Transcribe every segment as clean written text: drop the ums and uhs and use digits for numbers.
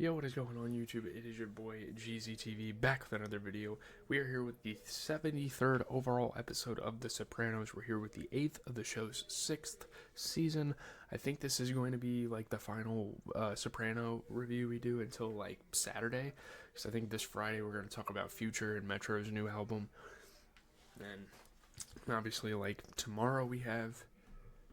Yo, what is going on YouTube? It is your boy GZTV back with another video. We are here with the 73rd overall episode of The Sopranos. We're here with the 8th of the show's 6th season. I think this is going to be like the final Soprano review we do until like Saturday. Because I think this Friday we're going to talk about Future and Metro's new album. And obviously like tomorrow we have...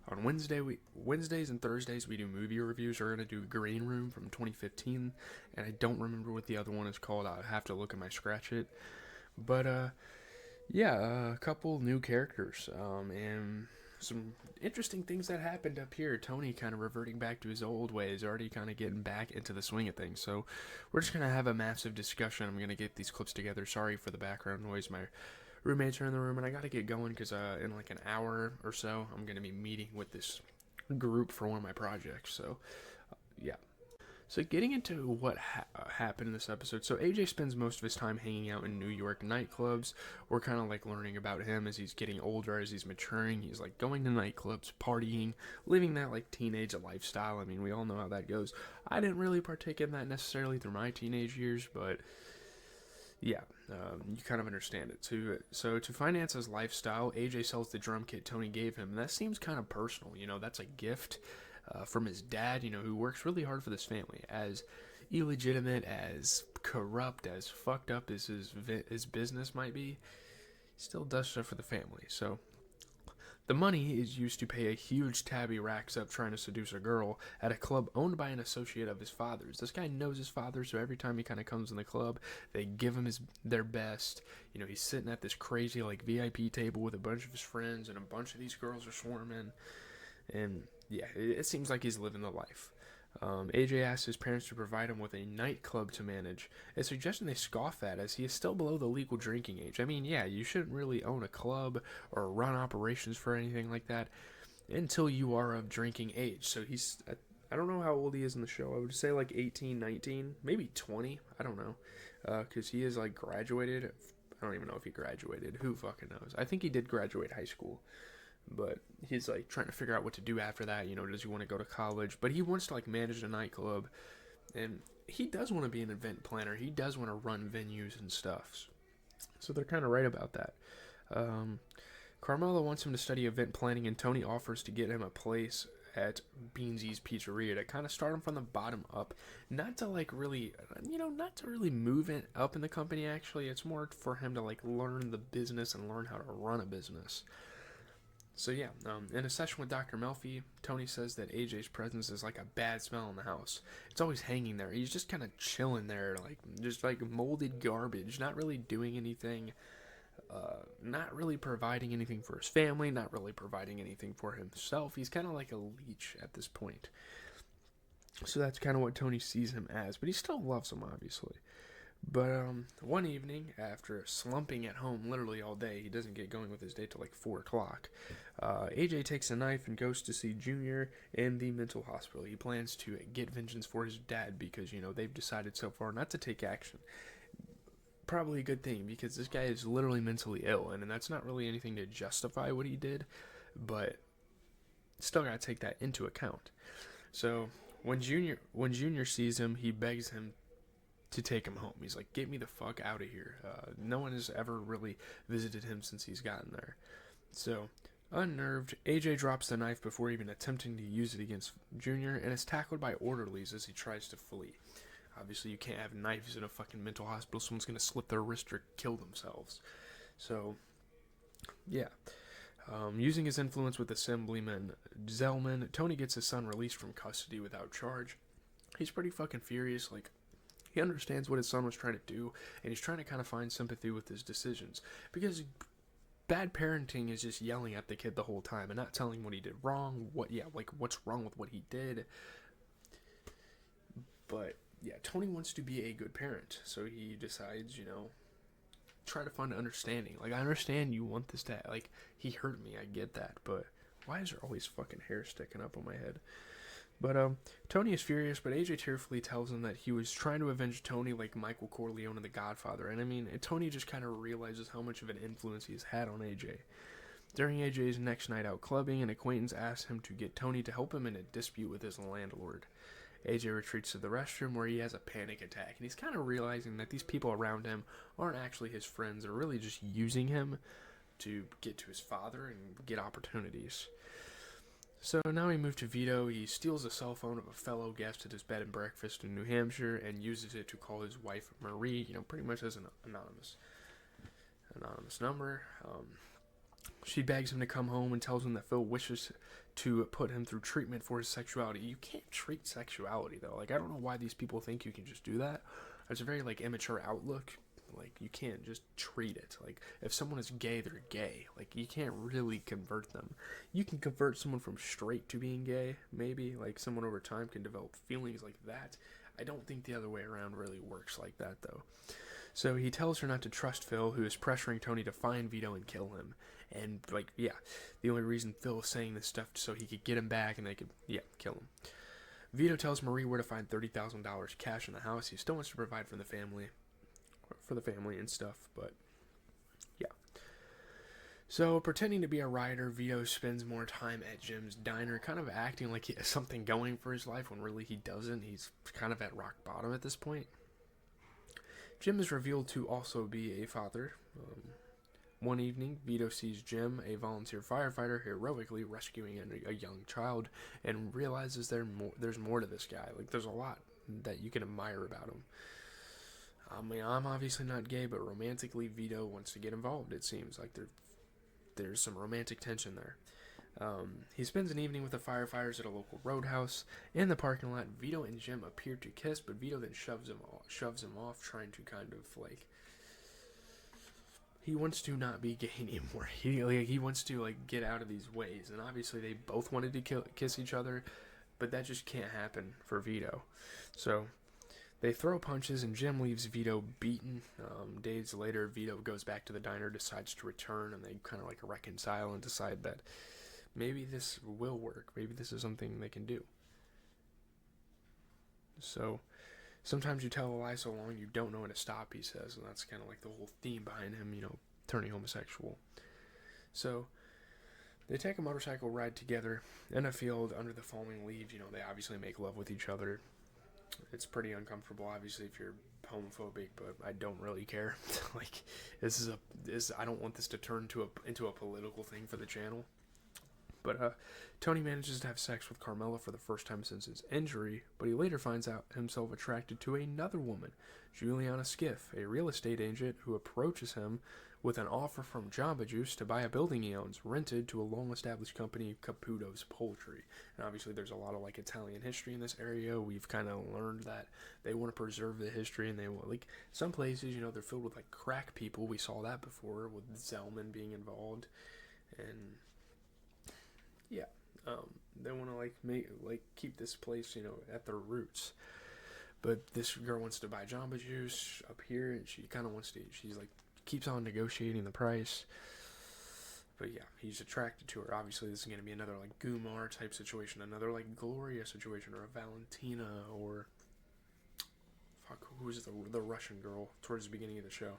On Wednesdays and Thursdays, we do movie reviews. We're going to do Green Room from 2015, and I don't remember what the other one is called. I'll have to look at my scratch it. But, a couple new characters, and some interesting things that happened up here. Tony kind of reverting back to his old ways, already kind of getting back into the swing of things. So we're just going to have a massive discussion. I'm going to get these clips together. Sorry for the background noise. My roommates are in the room, and I gotta get going because in like an hour or so I'm gonna be meeting with this group for one of my projects. So so getting into what happened in this episode. So AJ spends most of his time hanging out in New York nightclubs. We're kind of like learning about him as he's getting older, as he's maturing. He's like going to nightclubs, partying, living that like teenage lifestyle. I mean, we all know how that goes. I didn't really partake in that necessarily through my teenage years, but yeah, you kind of understand it too. So to finance his lifestyle, AJ sells the drum kit Tony gave him, and that seems kind of personal. You know, that's a gift from his dad, you know, who works really hard for this family. As illegitimate, as corrupt, as fucked up as his business might be, he still does stuff for the family. So the money is used to pay a huge tab he racks up trying to seduce a girl at a club owned by an associate of his father's. This guy knows his father, so every time he kind of comes in the club, they give him their best. You know, he's sitting at this crazy like VIP table with a bunch of his friends, and a bunch of these girls are swarming. And yeah, it seems like he's living the life. AJ asks his parents to provide him with a nightclub to manage, a suggestion they scoff at as he is still below the legal drinking age. I mean, yeah, you shouldn't really own a club or run operations for anything like that until you are of drinking age. So I don't know how old he is in the show. I would say like 18, 19, maybe 20. I don't know, because he is like graduated. I don't even know if he graduated. Who fucking knows? I think he did graduate high school. But he's like trying to figure out what to do after that. You know, does he want to go to college? But he wants to like manage a nightclub, and he does want to be an event planner. He does want to run venues and stuff. So they're kind of right about that. Carmelo wants him to study event planning, and Tony offers to get him a place at Beansy's Pizzeria to kind of start him from the bottom up. Not to like really, not to really move it up in the company. Actually, it's more for him to like learn the business and learn how to run a business. So yeah, in a session with Dr. Melfi, Tony says that AJ's presence is like a bad smell in the house. It's always hanging there. He's just kind of chilling there, like just like molded garbage, not really doing anything, not really providing anything for his family, not really providing anything for himself. He's kind of like a leech at this point. So that's kind of what Tony sees him as, but he still loves him, obviously. But one evening, after slumping at home literally all day, he doesn't get going with his day till like 4 o'clock. AJ takes a knife and goes to see Junior in the mental hospital. He plans to get vengeance for his dad because, they've decided so far not to take action. Probably a good thing because this guy is literally mentally ill, and that's not really anything to justify what he did, but still gotta take that into account. So when Junior sees him, he begs him to take him home. He's like, get me the fuck out of here. No one has ever really visited him since he's gotten there. So, unnerved, AJ drops the knife before even attempting to use it against Junior and is tackled by orderlies as he tries to flee. Obviously, you can't have knives in a fucking mental hospital. Someone's gonna slit their wrist or kill themselves. So, yeah. Using his influence with Assemblyman Zellman, Tony gets his son released from custody without charge. He's pretty fucking furious, like, he understands what his son was trying to do, and he's trying to kind of find sympathy with his decisions. Because bad parenting is just yelling at the kid the whole time and not telling what he did wrong, what's wrong with what he did. But, yeah, Tony wants to be a good parent, so he decides, try to find understanding. Like, I understand you want this to, like, he hurt me, I get that, but why is there always fucking hair sticking up on my head? But Tony is furious, but AJ tearfully tells him that he was trying to avenge Tony like Michael Corleone in The Godfather. And I mean, Tony just kind of realizes how much of an influence he's had on AJ. During AJ's next night out clubbing, an acquaintance asks him to get Tony to help him in a dispute with his landlord. AJ retreats to the restroom where he has a panic attack, and he's kind of realizing that these people around him aren't actually his friends. They're really just using him to get to his father and get opportunities. So now we move to Vito. He steals the cell phone of a fellow guest at his bed and breakfast in New Hampshire and uses it to call his wife Marie, pretty much as an anonymous number. She begs him to come home and tells him that Phil wishes to put him through treatment for his sexuality. You can't treat sexuality, though. I don't know why these people think you can just do that. It's a very, immature outlook. You can't just treat it. If someone is gay, they're gay. You can't really convert them. You can convert someone from straight to being gay, maybe. Someone over time can develop feelings like that. I don't think the other way around really works like that, though. So he tells her not to trust Phil, who is pressuring Tony to find Vito and kill him. And, the only reason Phil is saying this stuff so he could get him back and they could, kill him. Vito tells Marie where to find $30,000 cash in the house. He still wants to provide for the family and stuff, but, So, pretending to be a writer, Vito spends more time at Jim's diner, kind of acting like he has something going for his life when really he doesn't. He's kind of at rock bottom at this point. Jim is revealed to also be a father. One evening, Vito sees Jim, a volunteer firefighter, heroically rescuing a young child, and realizes there's more to this guy. There's a lot that you can admire about him. I'm obviously not gay, but romantically, Vito wants to get involved. It seems like there's some romantic tension there. He spends an evening with the firefighters at a local roadhouse. In the parking lot, Vito and Jim appear to kiss, but Vito then shoves him off, trying to kind of he wants to not be gay anymore. He wants to get out of these ways, and obviously they both wanted to kiss each other, but that just can't happen for Vito. So they throw punches, and Jim leaves Vito beaten. Days later, Vito goes back to the diner, decides to return, and they kind of reconcile and decide that maybe this will work. Maybe this is something they can do. So sometimes you tell a lie so long you don't know when to stop, he says, and that's kind of the whole theme behind him, turning homosexual. So they take a motorcycle ride together in a field under the falling leaves. They obviously make love with each other. It's pretty uncomfortable, obviously, if you're homophobic, but I don't really care. I don't want this to turn into a political thing for the channel. But Tony manages to have sex with Carmela for the first time since his injury, but he later finds out himself attracted to another woman, Juliana Skiff, a real estate agent who approaches him with an offer from Jamba Juice to buy a building he owns, rented to a long-established company, Caputo's Poultry. And obviously there's a lot of Italian history in this area. We've kind of learned that they want to preserve the history, and they want, some places, they're filled with crack people. We saw that before with Zellman being involved, and they want to keep this place, at their roots. But this girl wants to buy Jamba Juice up here, and she kind of wants to. She's keeps on negotiating the price. But he's attracted to her. Obviously, this is going to be another Gumar type situation, another Gloria situation, or a Valentina, or who's the Russian girl towards the beginning of the show.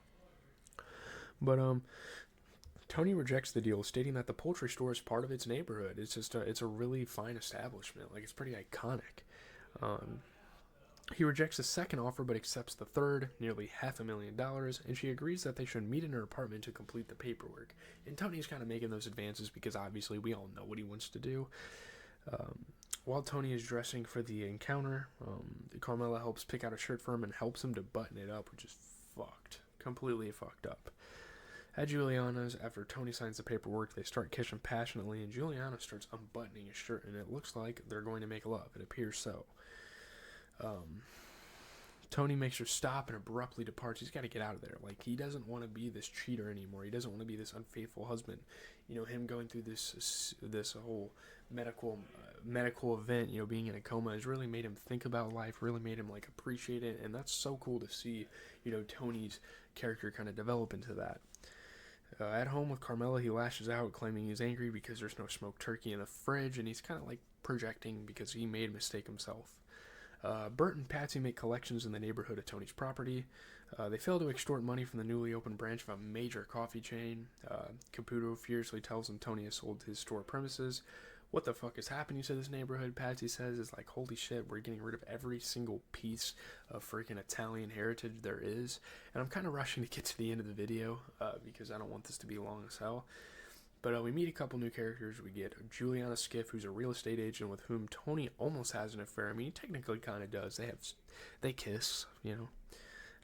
But Tony rejects the deal, stating that the poultry store is part of its neighborhood. It's just it's a really fine establishment. It's pretty iconic. He rejects the second offer, but accepts the third, nearly $500,000, and she agrees that they should meet in her apartment to complete the paperwork. And Tony's kind of making those advances because obviously we all know what he wants to do. While Tony is dressing for the encounter, Carmela helps pick out a shirt for him and helps him to button it up, which is completely fucked up. At Juliana's, after Tony signs the paperwork, they start kissing passionately, and Juliana starts unbuttoning his shirt, and it looks like they're going to make love. It appears so. Tony makes her stop and abruptly departs. He's got to get out of there. He doesn't want to be this cheater anymore. He doesn't want to be this unfaithful husband. Him going through this whole medical event, being in a coma, has really made him think about life, really made him appreciate it, and that's so cool to see, Tony's character kind of develop into that. At home with Carmela, he lashes out, claiming he's angry because there's no smoked turkey in the fridge, and he's kind of projecting because he made a mistake himself. Bert and Patsy make collections in the neighborhood of Tony's property. They fail to extort money from the newly opened branch of a major coffee chain. Caputo fiercely tells him Tony has sold his store premises, what the fuck is happening to this neighborhood? Patsy says is like, holy shit, we're getting rid of every single piece of freaking Italian heritage there is. And I'm kind of rushing to get to the end of the video because I don't want this to be long as hell. But we meet a couple new characters. We get Juliana Skiff, who's a real estate agent with whom Tony almost has an affair. I mean, he technically kind of does. They kiss, you know.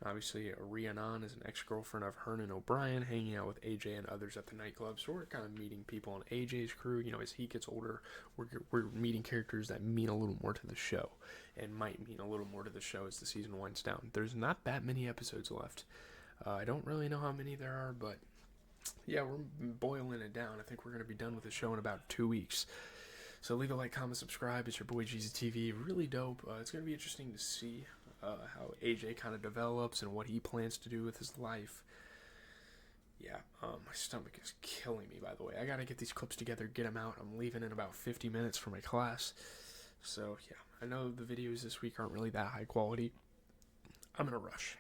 Obviously, Rhiannon is an ex-girlfriend of Hernan O'Brien, hanging out with AJ and others at the nightclub. So we're kind of meeting people on AJ's crew. You know, as he gets older, we're meeting characters that mean a little more to the show, and might mean a little more to the show as the season winds down. There's not that many episodes left. I don't really know how many there are, but yeah, we're boiling it down. I think we're going to be done with the show in about 2 weeks. So leave a like, comment, subscribe. It's your boy GZTV. Really dope. It's going to be interesting to see how AJ kind of develops and what he plans to do with his life. Yeah, my stomach is killing me, by the way. I got to get these clips together, get them out. I'm leaving in about 50 minutes for my class. So, yeah, I know the videos this week aren't really that high quality. I'm in a rush.